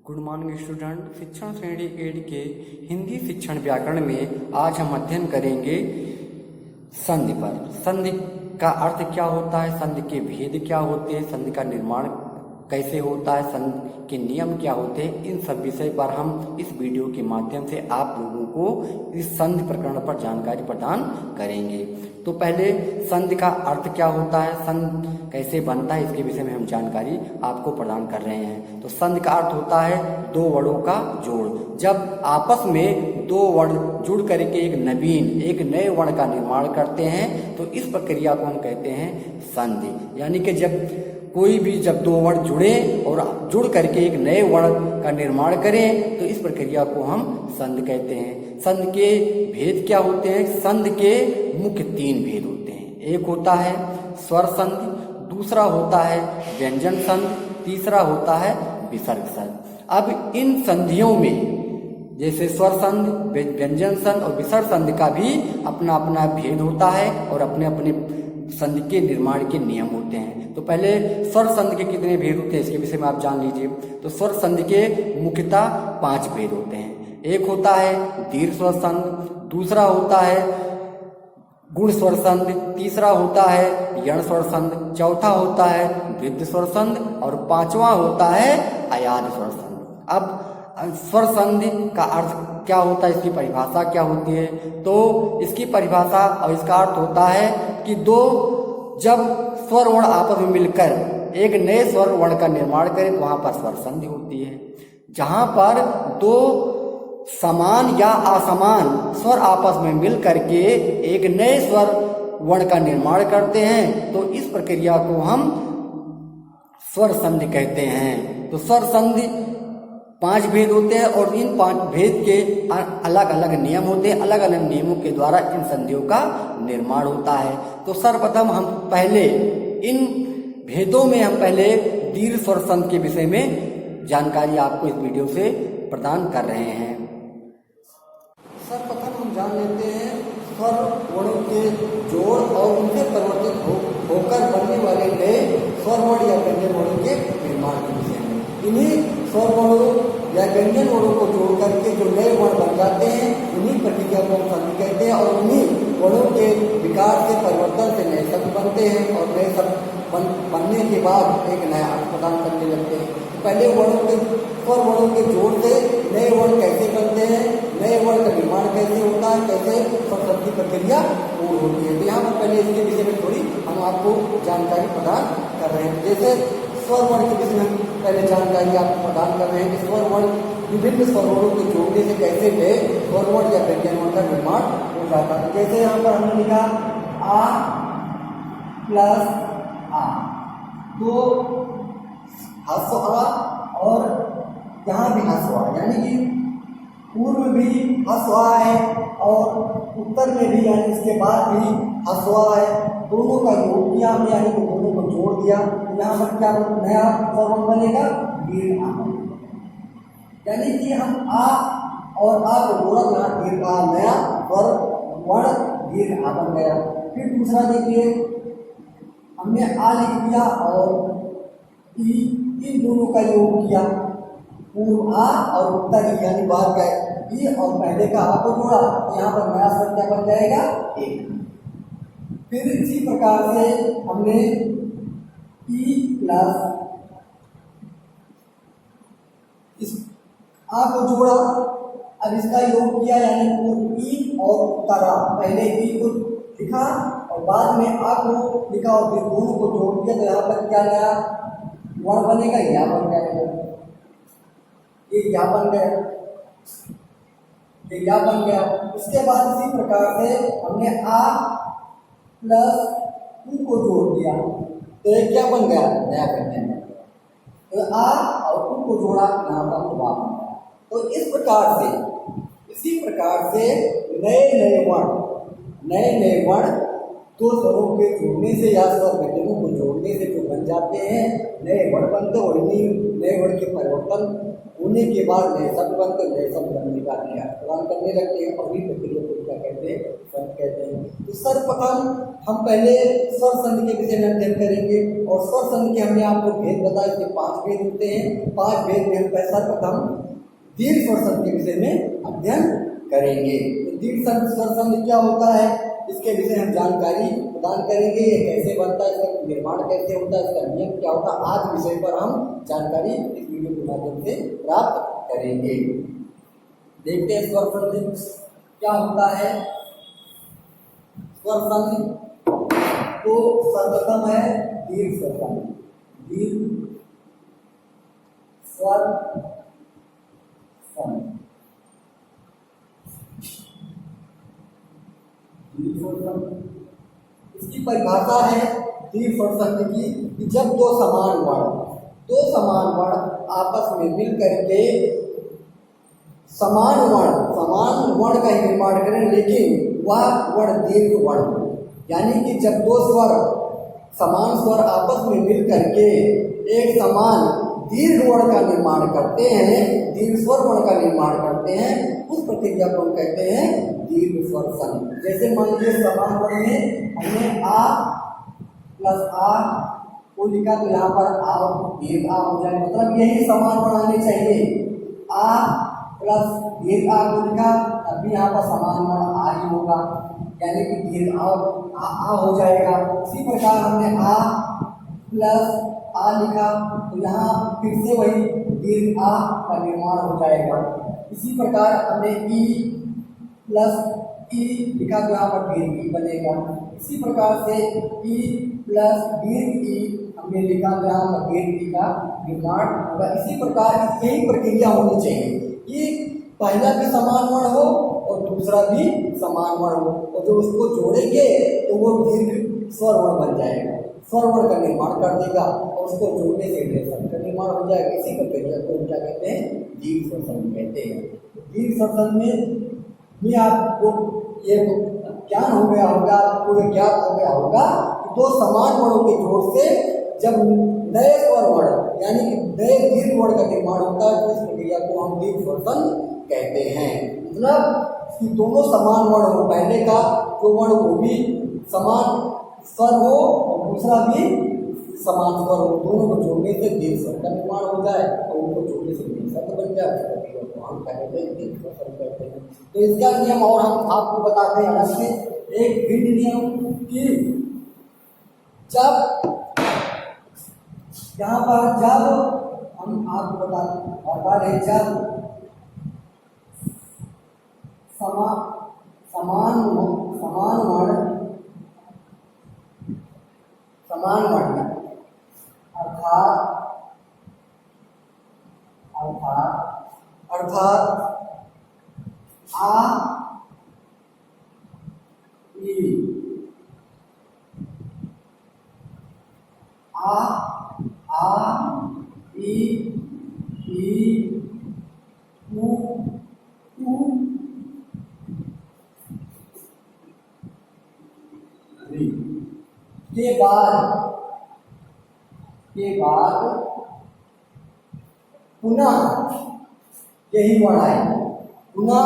Good morning student. शिक्षण श्रेणी 8 के हिंदी शिक्षण व्याकरण में आज हम अध्ययन करेंगे संधि पर। संधि का अर्थ क्या होता है, संधि के भेद क्या होते हैं, संधि का निर्माण कैसे होता है, संधि के नियम क्या होते हैं, इन सब विषय पर हम इस वीडियो के माध्यम से आप लोगों को इस संधि प्रकरण पर जानकारी प्रदान करेंगे। तो पहले संधि का अर्थ क्या होता है, संधि कैसे बनता है, इसके विषय में हम जानकारी आपको प्रदान कर रहे हैं। तो संधि का अर्थ होता है दो वर्णों का जोड़। जब आपस में दो वर्ण जुड़ करके एक नए वर्ण का निर्माण करते हैं तो इस प्रक्रिया को हम कहते हैं संधि। यानी कि जब दो वर्ण जुड़े और जुड़ करके एक नए वर्ण का निर्माण करें तो इस प्रक्रिया को हम संधि कहते हैं। संधि के भेद क्या होते हैं? संधि के मुख्य 3 भेद होते हैं। एक होता है स्वर संधि, दूसरा होता है व्यंजन संधि, तीसरा होता है विसर्ग संधि। अब इन संधियों में जैसे स्वर संधि, व्यंजन संधि और विसर्ग संधि का भी अपना अपना भेद होता है और अपने अपने संधि के निर्माण के नियम होते हैं। तो पहले स्वर संधि के कितने भेद होते हैं इसके विषय में आप जान लीजिए। तो स्वर संधि के मुख्यतः 5 भेद होते हैं। एक होता है दीर्घ स्वर संधि, दूसरा होता है गुण स्वर संधि, तीसरा होता है यण स्वर संधि, चौथा होता है वृद्ध स्वर संधि और पांचवा होता है अयाद स्वर संधि। अब स्वर संधि का अर्थ क्या होता है, इसकी परिभाषा क्या होती है? तो इसकी परिभाषा और इसका अर्थ होता है कि जब स्वर वर्ण आपस में मिलकर एक नए स्वर वर्ण का निर्माण करें तो वहां पर स्वर संधि होती है। जहां पर दो समान या असमान स्वर आपस में मिल करके एक नए स्वर वर्ण का निर्माण करते हैं तो इस प्रक्रिया को हम स्वर संधि कहते हैं। तो स्वर संधि 5 भेद होते हैं और इन 5 भेद के अलग अलग नियम होते हैं। अलग अलग नियमों के द्वारा इन संधियों का निर्माण होता है। तो सर्वप्रथम हम पहले इन भेदों में दीर्घ स्वर संधि के विषय में जानकारी आपको इस वीडियो से प्रदान कर रहे हैं। सर्वप्रथम हम जान लेते हैं स्वर वर्णों के जोड़ और उनसे परिवर्तित होकर बनने वाले नए स्वर वर्ण या व्यंजन वर्णों के निर्माण के विषय में। इन्हीं स्वर वर्णों या व्यंजन वर्णों को जोड़ करके जो नए वर्ण बन जाते हैं उन्हीं प्रक्रिया को हम संधि कहते हैं और उन्हीं वर्णों के विकास से परिवर्तन से नए शब्द बनते हैं और नए शब्द बनने के बाद एक नया अर्थ प्रदान करने लगते हैं। पहले स्वर वर्णों के जोड़ से नए वर्ण कैसे बनते हैं, नए वर्ण का निर्माण कैसे होता है, कैसे स्वर संधि प्रक्रिया पूर्ण होती है। तो यहाँ पर पहले इसके विषय में थोड़ी हम आपको जानकारी प्रदान कर रहे हैं। जैसे स्वर वर्ण के विषय में पहले जानकारी आपको प्रदान कर रहे हैं कि स्वर वर्ण विभिन्न स्वर वर्णों के जोड़ने से कैसे नए स्वर वर्ण या व्यंजन वर्ण का निर्माण हो जाता है। जैसे यहाँ पर हमने लिखा आ प्लस आ, तो ह्रस्व आ और यहाँ भी ह्रस्व आ, यानी कि पूर्व में भी ह्रस्व आ है और उत्तर में भी यानी इसके बाद भी ह्रस्व आ है। दोनों का योग किया हमने, यानी कि दोनों को जोड़ दिया। यहाँ पर क्या नया स्वर वर्ण बनेगा? दीर्घ आ। यानी कि हम आ और आ को जोड़ा यहाँ दीर्घ आ, नया स्वर वर्ण दीर्घ आ बन गया। फिर दूसरा देखिए हमने आ लिख दिया और ई, इन दोनों का योग किया, पूर्व आ और उत्तर ई, यानी बाद का ई और पहले का आ को जोड़ा, यहाँ पर नया स्वर क्या बन जाएगा? एक। फिर इसी प्रकार से हमने ई प्लस इस आ को जोड़ा, अब इसका योग किया यानी पूर्व ई और उत्तर आ, पहले ई को लिखा और बाद में आ को लिखा और फिर दोनों को जोड़ दिया तो यहाँ पर क्या नया वर्ण बनेगा? या बन जाएगा, ये या बन गया, ये या बन गया। उसके बाद इसी प्रकार से हमने आ प्लस उ को जोड़ दिया तो ये क्या बन गया? नया व्यंजन। तो आ और उ को जोड़ा, यहाँ पर हुआ। तो इस प्रकार से नए वर्ण दो स्वरों के जोड़ने से या स्वर व्यंजनों को जोड़ने से जो बन जाते हैं नए वर्ण बनते और इन्हीं नए वर्ण के परिवर्तन होने के बाद नए शब्द बनते, नए शब्द बनने का नया प्रदान करने लगते हैं और इस प्रक्रिया को क्या कहते हैं? संधि कहते हैं। तो सर्वप्रथम हम पहले स्वर संधि के विषय में अध्ययन करेंगे और स्वर संधि के हमने आपको भेद बताए थे, 5 भेद होते हैं। 5 भेद में हम सर्वप्रथम दीर्घ स्वर संधि के विषय में अध्ययन करेंगे। तो दीर्घ स्वर संधि क्या होता है इसके विषय हम जानकारी प्रदान करेंगे, ये कैसे बनता है, इसका निर्माण कैसे होता है, इसका नियम क्या होता है, आज विषय पर हम जानकारी इस वीडियो के माध्यम से प्राप्त करेंगे। देखते हैं स्वर संधि क्या होता है। स्वर संधि तो सर्वप्रथम है दीर्घ स्वर संधि, दीर्घ स्वर संधि। इसकी परिभाषा है दीर्घ स्वर संधि की कि जब दो समान वर्ण आपस में मिल करके समान वर्ण का निर्माण करें, लेकिन वह वर्ण दीर्घ वर्ण हो। यानी कि जब दो स्वर समान स्वर आपस में मिल करके एक समान दीर्घ वर्ण का निर्माण करते हैं, दीर्घ स्वर वर्ण का निर्माण करते हैं, उस प्रक्रिया को हम कहते हैं दीर्घ स्वर संधि। जैसे मान लीजिए समान वर्ण में हमने आ प्लस आ को लिखा तो यहाँ पर आ दीर्घ आ हो जाए, मतलब यही समान वर्ण आने चाहिए। आ प्लस दीर्घ आ को लिखा तभी यहाँ पर समान वर्ण आ ही होगा, यानी कि दीर्घ आ हो जाएगा। इसी प्रकार हमने आ प्लस आ लिखा तो यहाँ फिर से वही दीर्घ आ का निर्माण हो जाएगा। इसी प्रकार हमने ई प्लस ई लिखा तो यहाँ पर दीर्घ ई बनेगा। इसी प्रकार से ई प्लस दीर्घ ई हमने लिखा तो यहाँ पर दीर्घ ई का निर्माण होगा। इसी प्रकार यही प्रक्रिया होनी चाहिए कि पहला भी समान वर्ण हो और दूसरा भी समान वर्ण हो, और जो उसको जोड़ेंगे तो वो दीर्घ स्वर वर्ण बन जाएगा, स्वर वर्ण का निर्माण कर देगा और उसको जोड़ने से शब्द का निर्माण हो जाएगा। इसी प्रक्रिया को क्या कहते हैं, दीर्घ स्वर संधि कहते हैं। दीर्घ स्वर संधि में भी आपको ये ज्ञान हो गया होगा, आपको ये ज्ञात हो गया होगा कि दो समान वर्णों के जोड़ से जब नए स्वर वर्ण यानी कि नए दीर्घ वर्ण का निर्माण होता है तो इस प्रक्रिया को हम दीर्घ स्वर संधि कहते हैं। मतलब कि दोनों समान वर्ण हो, पहले का जो वर्ण वो भी समान स्वर हो और दूसरा भी समान स्वर हो, दोनों को जोड़ने से दीर्घ स्वर का निर्माण हो जाए और उनको जोड़ने से दीर्घ शब्द बन जाए, तो हम कहते हैं दीर्घ स्वर संधि कहते हैं। तो इसका नियम और हम आपको बताते हैं अलग से एक भिन्न नियम कि जब यहाँ पर जब हम आपको बता रहे जब समान वर्ण अर्थात आ ई उ के बाद पुनः यही वर्ण आए, पुनः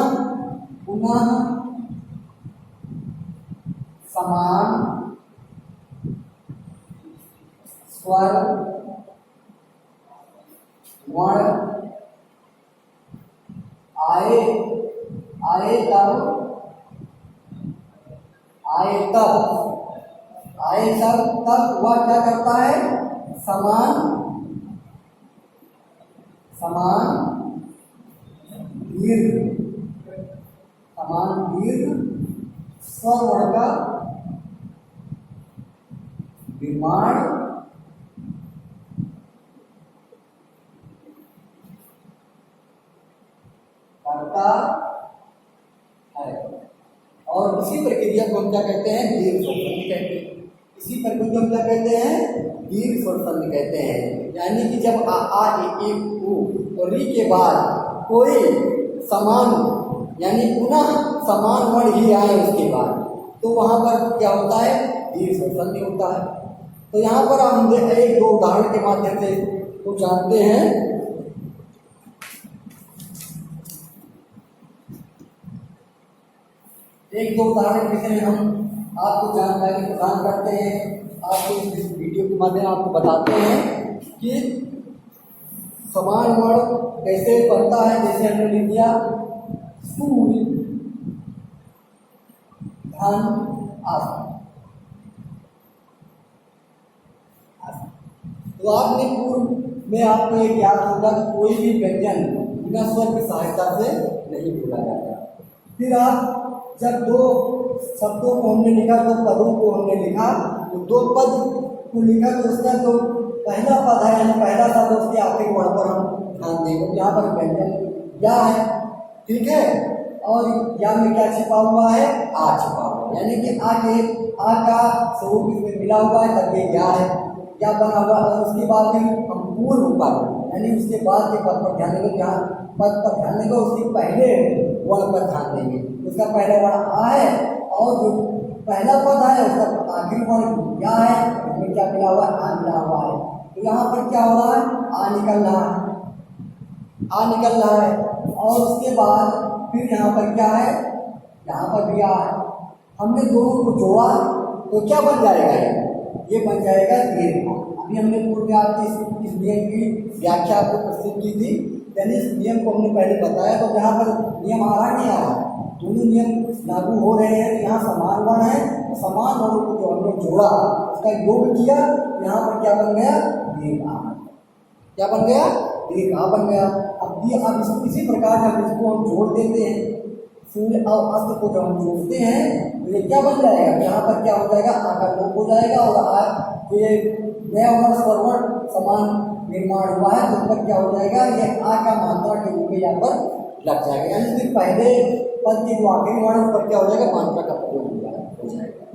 समान स्वर वर्ण आए तब वह क्या करता है, समान दीर्घ स्वर वर्ण का निर्माण करता है और इसी प्रक्रिया को हम क्या कहते हैं, दीर्घ स्वर संधि कहते हैं। इसी प्रक्रिया को हम क्या कहते हैं, दीर्घ स्वर संधि कहते हैं। यानी कि जब आ ई उ और री के बाद कोई समान यानी पुनः समान वर्ण ही आए उसके बाद, तो वहां पर क्या होता है, दीर्घ स्वर संधि होता है। तो यहाँ पर हम एक दो उदाहरण के माध्यम से तो जानते हैं। एक दो उदाहरण के विषय में हम आपको जानकारी प्रदान करते हैं, आपको इस वीडियो के माध्यम आपको बताते हैं कि समान वर्ण कैसे बनता है। जैसे हमने लिख दिया सूर्य, धन, आसन। तो आपने पूर्व में आपको ये ज्ञात होगा कि कोई भी व्यंजन बिना स्वर की सहायता से नहीं बोला जाता। फिर आप जब दो शब्दों को हमने लिखा, दो पदों को हमने लिखा, तो दो पद को लिखा तो उसका जो पहला पद है यानी पहला शब्द उसके आखिरी वर्ण पर हम ध्यान देंगे। यहाँ पर व्यंजन या है, ठीक है, और या में क्या छिपा हुआ है, आ छिपा हुआ है, यानी कि आ का स्वरूप इसमें मिला हुआ है, तब ये या है, या बना हुआ। और उसके बाद में हम पूर्व पद यानी उसके बाद के पद पर ध्यान देंगे, जहाँ पद पर ध्यान देंगे उसके पहले वर्ण पर ध्यान देंगे। उसका पहला वर्ण आ है और जो पहला पद है उसका आखिरी वर्ण या है, उसमें क्या मिला हुआ है, आ मिला हुआ है। तो यहाँ पर क्या हो रहा है, आ निकल रहा है, आ निकल रहा है। और उसके बाद फिर यहाँ पर क्या है, यहाँ पर भी आ है। हमने दोनों को जोड़ा तो क्या बन जाएगा, ये बन जाएगा दीर्घ। अभी हमने पूर्व में आपकी इस नियम की व्याख्या आपको प्रस्तुत की थी, यानी इस नियम को हमने पहले बताया। तो यहाँ पर नियम आ रहा नहीं आ रहा, दोनों नियम लागू हो रहे हैं। यहाँ समान वर्ण है, समान वर्ण को जो हमने जोड़ा उसका योग किया, यहाँ पर क्या बन गया, दीर्घ। क्या बन गया, दीर्घ बन गया। अब इसको इसी प्रकार जब इसको हम जोड़ देते हैं, सूर्य और अस्त को जब हम जोड़ते हैं तो ये क्या बन जाएगा, यहाँ पर क्या हो जाएगा, आ का लोप हो जाएगा और ये नया वर्ण स्वरवर्ण समान निर्माण हुआ है, तो उस पर क्या हो जाएगा, ये आ का मात्रा के रूप में यहाँ पर लग जाएगा। यानी कि पहले पद के जो आखिरी वर्ण उस पर क्या हो जाएगा, मात्रा का प्रयोग हो जाएगा।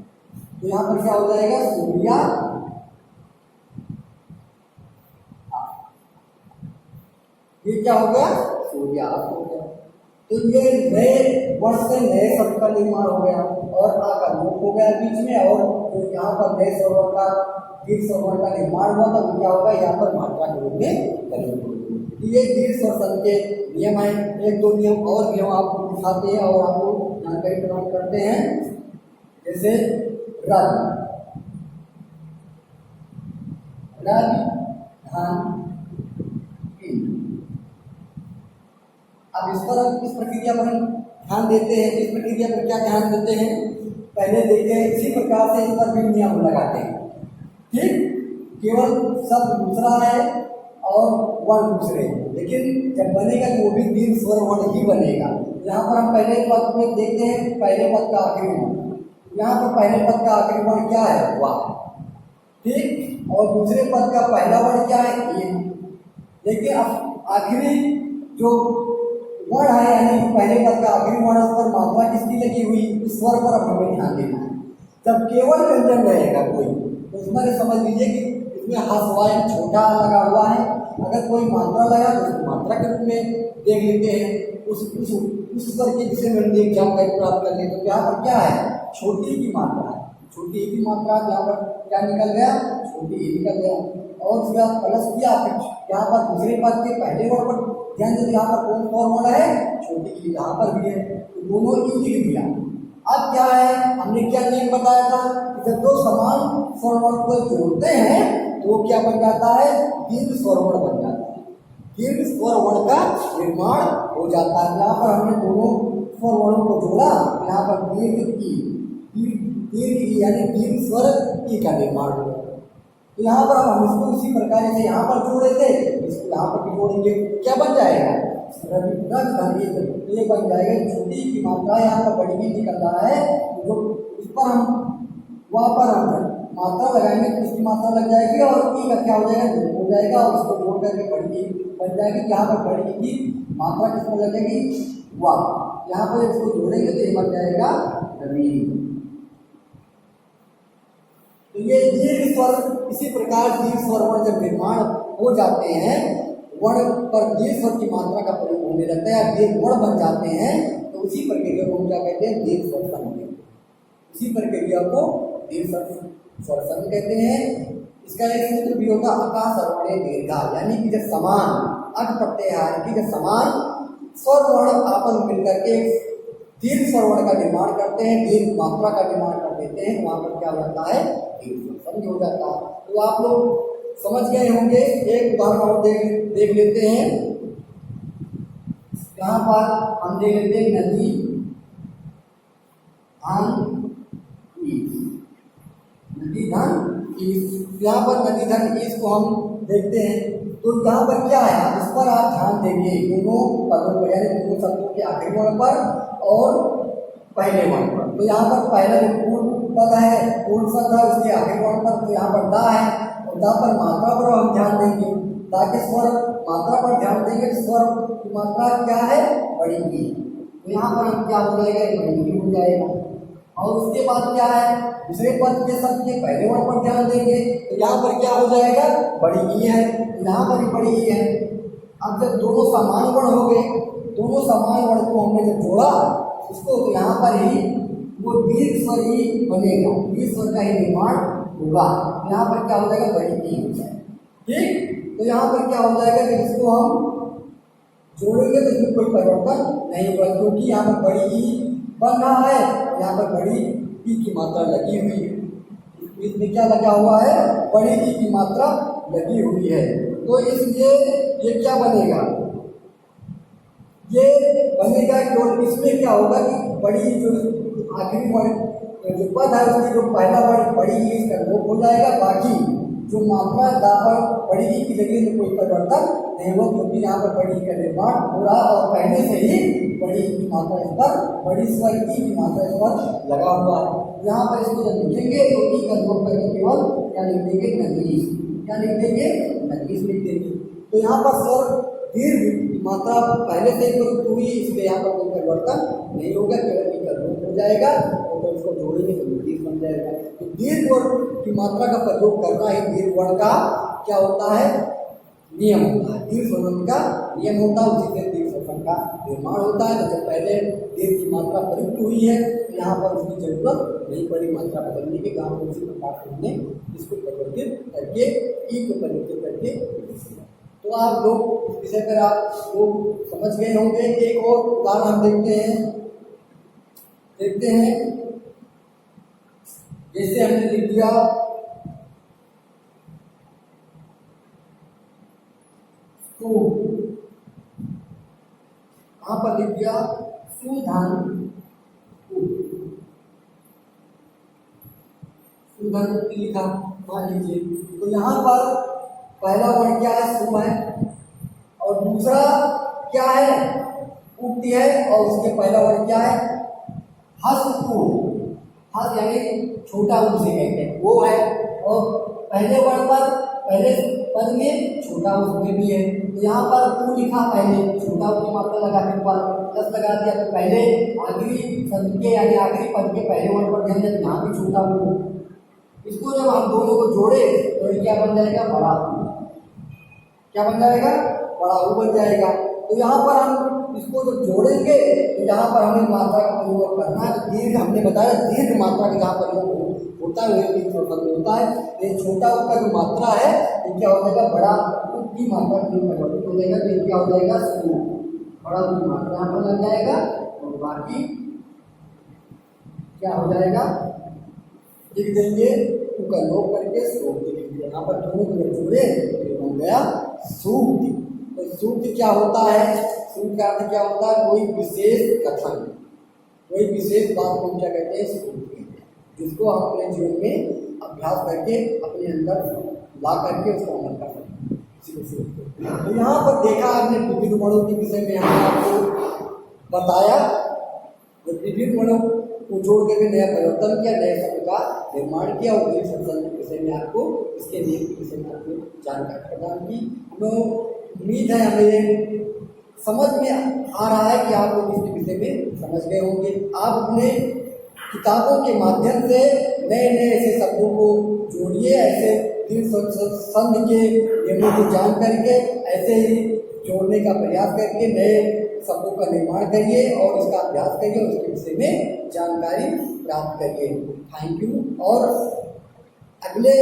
तो यहाँ पर क्या हो जाएगा, सूर्या, ये क्या हो गया, सूर्या हो गया। तो ये नए वर्ष से नए शब्द का निर्माण हो गया और आ का लोप हो गया बीच में, और जो यहाँ पर नए स्वरवर्ण का दीर्घ स्वरवर्ण का निर्माण हुआ था वो क्या होगा, यहाँ पर मात्रा के रूप में प्रयोग होगा। ये दीर्घ स्वर संधि के नियम है। एक दो नियम और भी हम आपको दिखाते हैं और आपको जानकारी प्रदान करते हैं। जैसे रज, धन, अब इस पर हम इस प्रक्रिया पर हम ध्यान देते हैं। इस प्रक्रिया पर क्या ध्यान देते हैं, पहले देखते हैं इसी प्रकार से इस पर भी नियम लगाते हैं। ठीक, केवल शब्द दूसरा है और वर्ण दूसरे, लेकिन जब बनेगा तो वो भी दीर्घ स्वर वर्ण ही बनेगा। यहाँ पर हम पहले पद में देखते हैं, पहले पद का आखिरी वर्ण, यहाँ पर पहले पद का आखिरी वर्ण क्या है, वाह, ठीक, और दूसरे पद का पहला वर्ण क्या है, ये। देखिए अब आखिरी जो वर्ण है यानी पहले पद का आखिरी वर्ण पर मात्रा किसकी लगी हुई, इस स्वर पर अब हमें ध्यान देना है। जब केवल व्यंजन रहेगा कोई, तो उसमें समझ लीजिए कि इसमें हस्वाय छोटा लगा हुआ है। अगर कोई मात्रा लगा तो उसको मात्रा के रूप में देख लेते हैं, उस स्वर के विषय में हमने जानकारी प्राप्त कर ली। तो यहाँ पर क्या है, छोटी की मात्रा है, छोटी की मात्रा, यहाँ पर क्या निकल गया, छोटी निकल गया। और उसके बाद प्लस किया, फिर यहाँ पर दूसरे पद के पहले वर्ण पर ध्यान देते, यहाँ पर कौन कौन वर्ण है, छोटी की, यहाँ पर भी है, तो दोनों ही लिख दिया। अब क्या है, हमने क्या नियम बताया था कि जब दो समान स्वरवर्ण को जोड़ते हैं तो क्या बन जाता है, दीर्घ स्वरवर्ण बन जाता है, दीर्घ स्वरवर्ण का निर्माण हो जाता है। यहाँ पर हमने दोनों स्वरवर्णों को जोड़ा, यहाँ पर दीर्घ ई यानी दीर्घ स्वर ई का निर्माण हो। तो यहाँ पर हम इसको इसी प्रकार से यहाँ पर जोड़े थे, इसको यहाँ पर भी जोड़ेंगे, क्या बन जाएगा, ये बन जाएगा। छोटी की मात्रा यहाँ पर बड़ी की निकल रहा है, तो इस पर हम वहाँ पर हम मात्रा लगाएंगे तो इसकी मात्रा लग जाएगी और ई का क्या हो जाएगा, हो जाएगा, और इसको जोड़ करके बड़ी बन जाएगी। यहाँ पर बड़ी की मात्रा किसमें लगेगी, वाह, यहाँ पर इसको जोड़ेंगे तो ये बन जाएगा रवि। तो ये दीर्घ स्वर, इसी प्रकार दीर्घ स्वर वर्ण जब निर्माण हो जाते हैं, वर्ण पर दीर्घ स्वर की मात्रा का प्रयोग होने लगता है, दीर्घ वर्ण बन जाते हैं, तो उसी प्रक्रिया को हम क्या कहते हैं, दीर्घ स्वर संधि। इसी प्रक्रिया को दीर्घ स्वर संधि कहते हैं। इसका एक सूत्र भी होगा, अका सर्वणे दीर्घा, यानी कि जब समान अक प्रत्यय है कि जब समान स्वर वर्ण आपस में मिलकर के दीर्घ स्वर वर्ण का निर्माण करते हैं, दीर्घ मात्रा का निर्माण करते हैं, देते हैं वहाँ पर क्या हो जाता है, दीर्घ स्वर संधि हो जाता है। तो आप लोग समझ गए होंगे। एक उदाहरण और देख लेते हैं। यहाँ पर हम देख लेते हैं नदी धन ईस, नदी धन ईस। यहाँ पर नदी धन ईस को हम देखते हैं। तो यहाँ पर क्या है, इस पर आप ध्यान देंगे दोनों पदों पर, यानी दोनों शब्दों के आखिरी वर्ण पर और पहले वर्ण पर। तो यहाँ पर पहला जो पूर्ण पद है, पूर्ण शब्द है, उसके आखिरी वर्ण पर तो यहाँ पर दा है, और दा पर मात्रा पर हम ध्यान देंगे। ताकि स्वर मात्रा पर ध्यान देंगे, स्वर की मात्रा क्या है, बड़ी ई। तो यहाँ पर हम क्या हो जाएगा, बड़ी ई हो जाएगा। और उसके बाद क्या है, दूसरे पद के शब्द के पहले वर्ण पर ध्यान देंगे। तो यहाँ पर क्या हो जाएगा, बड़ी ई है, यहाँ पर भी बड़ी ई है। अब जब दोनों समान वर्ण हो गए, दोनों समान वर्ण को हमने जब जोड़ा उसको, तो यहाँ पर ही वो दीर्घ स्वर ही बनेगा, दीर्घ स्वर का ही निर्माण होगा। यहाँ पर क्या हो जाएगा, बड़ी ई हो जाएगा। ठीक, तो यहाँ पर क्या हो जाएगा कि इसको हम जोड़ेंगे तो इसमें कोई परिवर्तन नहीं होगा, क्योंकि यहाँ पर बड़ी ई बन रहा है, यहाँ पर बड़ी ई की मात्रा लगी हुई है। इसमें क्या लगा हुआ है, बड़ी ई की मात्रा लगी हुई है। तो इसलिए ये क्या बनेगा, ये बनेगा केवल इसमें क्या होगा कि बड़ी जो आखिरी वर्ण जो पद है उसकी जो पहला वर्ण बड़ी ई इसका लोप हो जाएगा। बाकी जो मात्रा दा पर बड़ी ई की जगह में कोई परिवर्तन नहीं होगा, क्योंकि यहाँ पर बड़ी ई का निर्माण हो रहा है और पहले से ही बड़ी ई की मात्रा इस पर, बड़ी स्वर ई की मात्रा इस पर लगा हुआ है। यहाँ पर इसको जब लिखेंगे तो ई का लोप करके केवल क्या लिख देंगे, नदीस। क्या लिख देंगे, नदीस लिख देंगे। तो यहाँ पर स्वर दीर्घ मात्रा पहले से ही हुई, इसलिए यहाँ पर कोई परिवर्तन नहीं होगा, केवल ई का लोप हो जाएगा और तो इसको जोड़ेंगे तो दीर्घ बन जाएगा। तो दीर्घ वर्ण की मात्रा का प्रयोग करना ही दीर्घ वर्ण का क्या होता है, नियम होता है। दीर्घ स्वरम का नियम होता है, उसी से दीर्घ स्वरम का निर्माण होता है। तो जब पहले दीर्घ की मात्रा प्रयुक्त हुई है, यहाँ पर उसकी जरूरत नहीं पड़ी मात्रा बदलने के, गाँव में उसी प्रकार से हमने इसको परिवर्तित करके ई को परिवर्तित करके। तो आप लोग इस विषय पर आप लोग समझ गए होंगे। एक और उदाहरण हम देखते हैं। जैसे हमने लिख दिया सु, यहाँ पर लिख दिया सुधन, सुधन लिखा मान लीजिए। तो यहाँ पर पहला वर्ण क्या है, सु है, और दूसरा क्या है, उक्ति है, और उसके पहला वर्ण क्या है, हसु। हस यानी छोटा उ से कहते हैं, वो है। और पहले वर्ण पर, पहले पद में छोटा उसमें भी है। तो यहाँ पर उ लिखा, पहले छोटा उ की मात्रा लगा के ऊपर प्लस लगा दिया। तो पहले आखिरी शब्द के यानी आखिरी पद के पहले वर्ण पर ध्यान दें, यहाँ भी छोटा उ। इसको जब हम दोनों को जोड़े तो ये क्या बन जाएगा, बड़ा उ। क्या बन जाएगा, बड़ा उ बन जाएगा। तो यहाँ पर हम इसको जब जोड़ेंगे तो यहाँ पर हमें मात्रा का प्रयोग करना है। तो दीर्घ हमने बताया, दीर्घ मात्रा का जहाँ प्रयोग होता है वही दीर्घ स्वरम होता है। ये छोटा उ का जो मात्रा है ये क्या हो जाएगा, बड़ा उ की मात्रा में परिवर्तित हो जाएगा। तो ये क्या हो जाएगा, सु। बड़ा उ की मात्रा यहाँ पर लग जाएगा और बाकी क्या हो जाएगा, लिख देंगे उ का लोप करके सूक्ति लिख दिया। यहाँ पर दोनों को जोड़े तो बन गया सूक्ति। तो सूक्ति क्या होता है, सूक्ति का अर्थ क्या होता है, कोई विशेष कथन, कोई विशेष बात को हम क्या कहते हैं, सूक्ति कहते हैं, जिसको हम अपने जीवन में अभ्यास करके अपने अंदर ला करके उसको अमल कर सकते हैं। तो यहाँ पर देखा आपने विभिन्न वर्णों के विषय में हमने आपको बताया। विभिन्न वर्णों को जोड़ करके नया परिवर्तन किया, नए शब्द का निर्माण किया और नए शब्द के विषय में आपको, इसके नियम के विषय में आपको जानकारी प्रदान की। हमें उम्मीद है हमें समझ में आ रहा है कि आप लोग इसके विषय में समझ गए होंगे। आप अपने किताबों के माध्यम से नए नए ऐसे शब्दों को जोड़िए, ऐसे दीर्घ संधि के नियमों को जान करके ऐसे ही जोड़ने का प्रयास करके नए शब्दों का निर्माण करिए और इसका अभ्यास करिए और उसके विषय में जानकारी प्राप्त करिए। Thank you. और अगले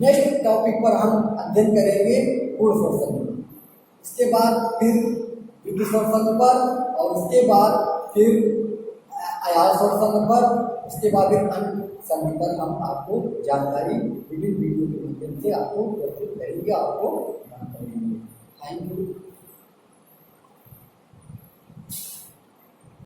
नेक्स्ट टॉपिक पर हम अध्ययन करेंगे पूर्ण स्वर संधि, इसके बाद फिर द्वितीय स्वर संधि पर, और उसके बाद फिर आयास और संधि पर, उसके बाद फिर अन्य संधि पर हम आपको जानकारी विभिन्न वीडियो के माध्यम से आपको प्रस्तुत करेंगे, आपको बताएंगे। Thank you.